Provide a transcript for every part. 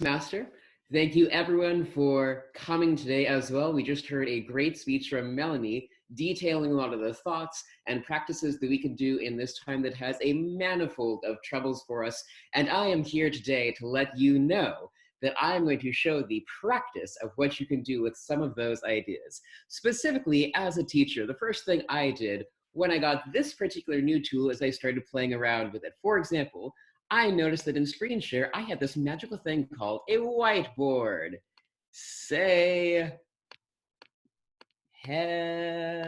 Master. Thank you everyone for coming today as well. We just heard a great speech from Melanie detailing a lot of the thoughts and practices that we can do in this time that has a manifold of troubles for us. And I am here today to let you know that I'm going to show the practice of what you can do with some of those ideas. Specifically, as a teacher, the first thing I did when I got this particular new tool is I started playing around with it. For example, I noticed that in screen share, I had this magical thing called a whiteboard. Say hello.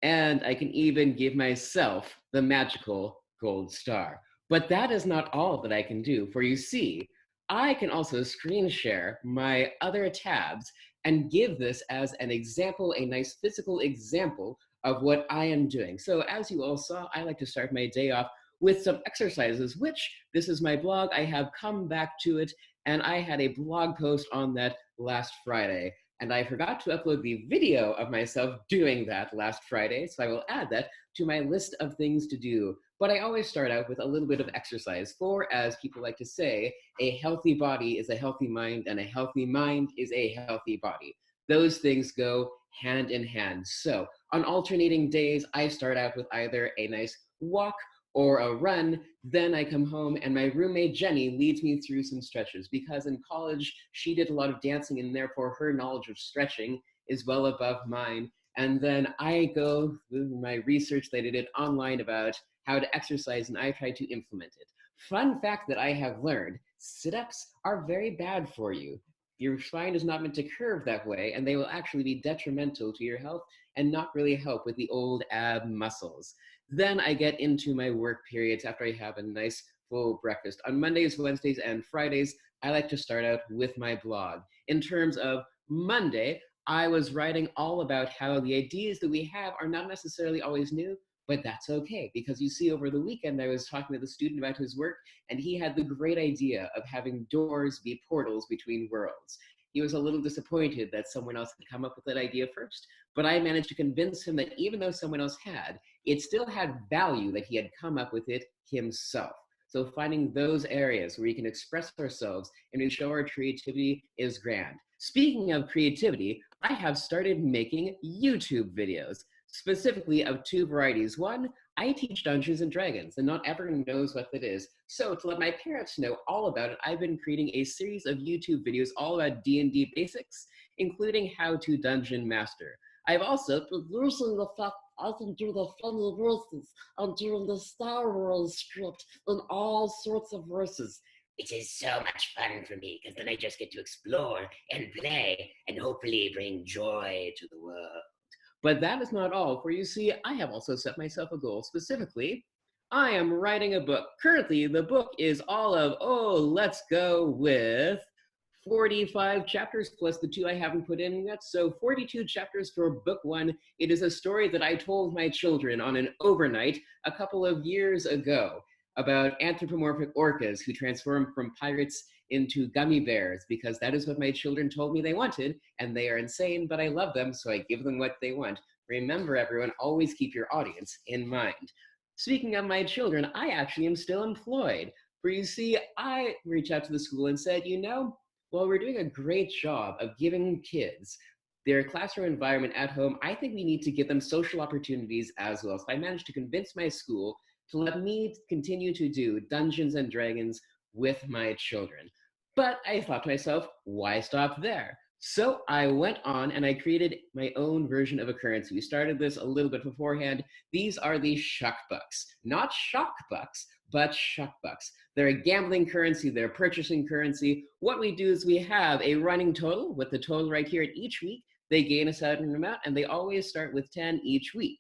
And I can even give myself the magical gold star. But that is not all that I can do, for you see, I can also screen share my other tabs and give this as an example, a nice physical example of what I am doing. So as you all saw, I like to start my day off with some exercises, which this is my blog. I have come back to it, and I had a blog post on that last Friday. And I forgot to upload the video of myself doing that last Friday, so I will add that to my list of things to do. But I always start out with a little bit of exercise, for as people like to say, a healthy body is a healthy mind, and a healthy mind is a healthy body. Those things go hand in hand. So on alternating days, I start out with either a nice walk or a run, then I come home and my roommate Jenny leads me through some stretches because in college she did a lot of dancing and therefore her knowledge of stretching is well above mine. And then I go through my research that I did online about how to exercise and I try to implement it. Fun fact that I have learned, sit-ups are very bad for you. Your spine is not meant to curve that way and they will actually be detrimental to your health and not really help with the old ab muscles. Then I get into my work periods after I have a nice full breakfast. On Mondays, Wednesdays, and Fridays, I like to start out with my blog. In terms of Monday, I was writing all about how the ideas that we have are not necessarily always new, but that's okay, because you see over the weekend I was talking with a student about his work, and he had the great idea of having doors be portals between worlds. He was a little disappointed that someone else had come up with that idea first, but I managed to convince him that even though someone else had, it still had value that he had come up with it himself. So finding those areas where we can express ourselves and we show our creativity is grand. Speaking of creativity, I have started making YouTube videos, specifically of two varieties. One, I teach Dungeons and Dragons, and not everyone knows what that is. So to let my parents know all about it, I've been creating a series of YouTube videos all about D&D basics, including how to dungeon master. I've also been using the fact I can do the funny voices. I'm doing the Star Wars script in all sorts of voices. Which is so much fun for me, because then I just get to explore and play and hopefully bring joy to the world. But that is not all, for you see, I have also set myself a goal. Specifically, I am writing a book. Currently, the book is all of, let's go with 45 chapters plus the 2 I haven't put in yet. So 42 chapters for book 1. It is a story that I told my children on an overnight a couple of years ago about anthropomorphic orcas who transform from pirates into gummy bears, because that is what my children told me they wanted, and they are insane, but I love them, so I give them what they want. Remember, everyone, always keep your audience in mind. Speaking of my children, I actually am still employed. For you see, I reached out to the school and said, well, we're doing a great job of giving kids their classroom environment at home. I think we need to give them social opportunities as well. So I managed to convince my school to let me continue to do Dungeons and Dragons with my children. But I thought to myself, why stop there? So I went on and I created my own version of a currency. We started this a little bit beforehand. These are the Shuck Bucks. Not Shock Bucks, but Shuck Bucks. They're a gambling currency, they're a purchasing currency. What we do is we have a running total with the total right here, and each week they gain a certain amount, and they always start with 10 each week.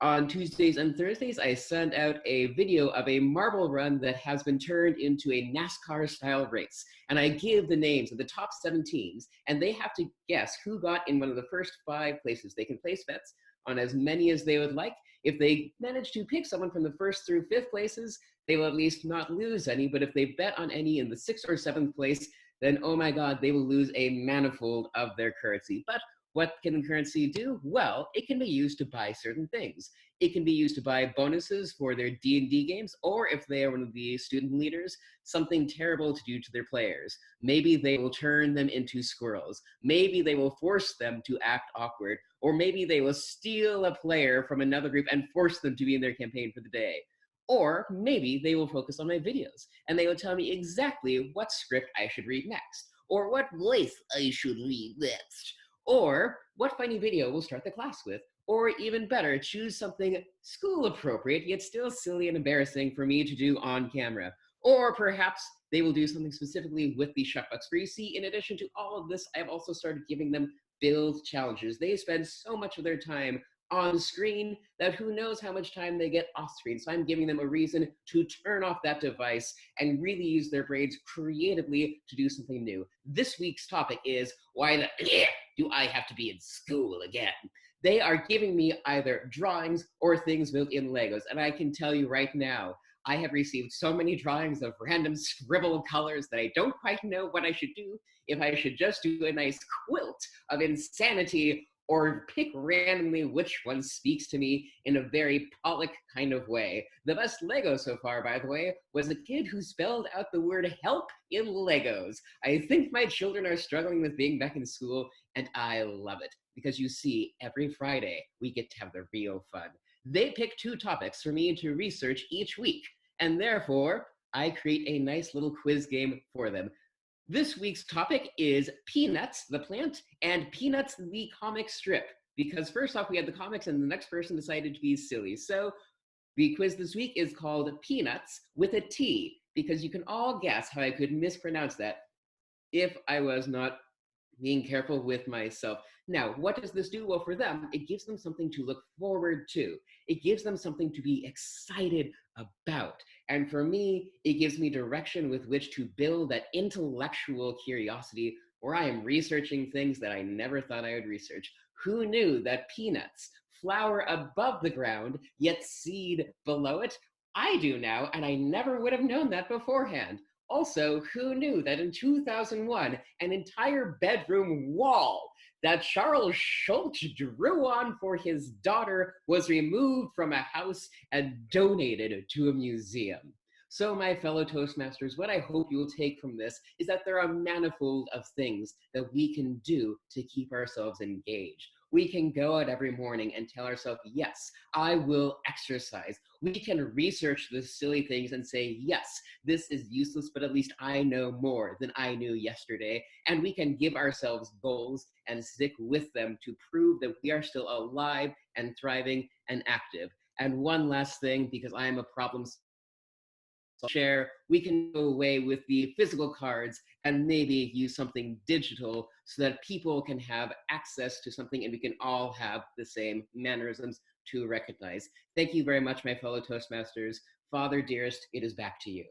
On Tuesdays and Thursdays, I send out a video of a marble run that has been turned into a NASCAR-style race. And I give the names of the top 7 teams, and they have to guess who got in one of the first 5 places. They can place bets on as many as they would like. If they manage to pick someone from the 1st through 5th places, they will at least not lose any. But if they bet on any in the 6th or 7th place, then, oh my God, they will lose a manifold of their currency. But What can the currency do? Well, it can be used to buy certain things. It can be used to buy bonuses for their D&D games, or if they are one of the student leaders, something terrible to do to their players. Maybe they will turn them into squirrels. Maybe they will force them to act awkward, or maybe they will steal a player from another group and force them to be in their campaign for the day. Or maybe they will focus on my videos and they will tell me exactly what script I should read next, or what voice I should read next, or what funny video we'll start the class with, or even better, choose something school appropriate yet still silly and embarrassing for me to do on camera. Or perhaps they will do something specifically with the Shuckbucks. For you see, in addition to all of this, I've also started giving them build challenges. They spend so much of their time on screen that who knows how much time they get off screen. So I'm giving them a reason to turn off that device and really use their brains creatively to do something new. This week's topic is, why the do I have to be in school again? They are giving me either drawings or things built in Legos. And I can tell you right now, I have received so many drawings of random scribble colors that I don't quite know what I should do. If I should just do a nice quilt of insanity or pick randomly which one speaks to me in a very Pollock kind of way. The best Lego so far, by the way, was a kid who spelled out the word help in Legos. I think my children are struggling with being back in school, and I love it. Because you see, every Friday, we get to have the real fun. They pick 2 topics for me to research each week, and therefore, I create a nice little quiz game for them. This week's topic is Peanuts, the plant, and Peanuts, the comic strip. Because first off, we had the comics, and the next person decided to be silly. So the quiz this week is called Peanuts with a T, because you can all guess how I could mispronounce that if I was not being careful with myself. Now, what does this do? Well, for them, it gives them something to look forward to. It gives them something to be excited about. And for me, it gives me direction with which to build that intellectual curiosity where I am researching things that I never thought I would research. Who knew that peanuts flower above the ground, yet seed below it? I do now, and I never would have known that beforehand. Also, who knew that in 2001, an entire bedroom wall that Charles Schultz drew on for his daughter was removed from a house and donated to a museum? So, my fellow Toastmasters, what I hope you will take from this is that there are a manifold of things that we can do to keep ourselves engaged. We can go out every morning and tell ourselves, yes, I will exercise. We can research the silly things and say, yes, this is useless, but at least I know more than I knew yesterday. And we can give ourselves goals and stick with them to prove that we are still alive and thriving and active. And one last thing, because I am a problem share, we can go away with the physical cards and maybe use something digital so that people can have access to something and we can all have the same mannerisms to recognize. Thank you very much, my fellow Toastmasters. Father dearest, it is back to you.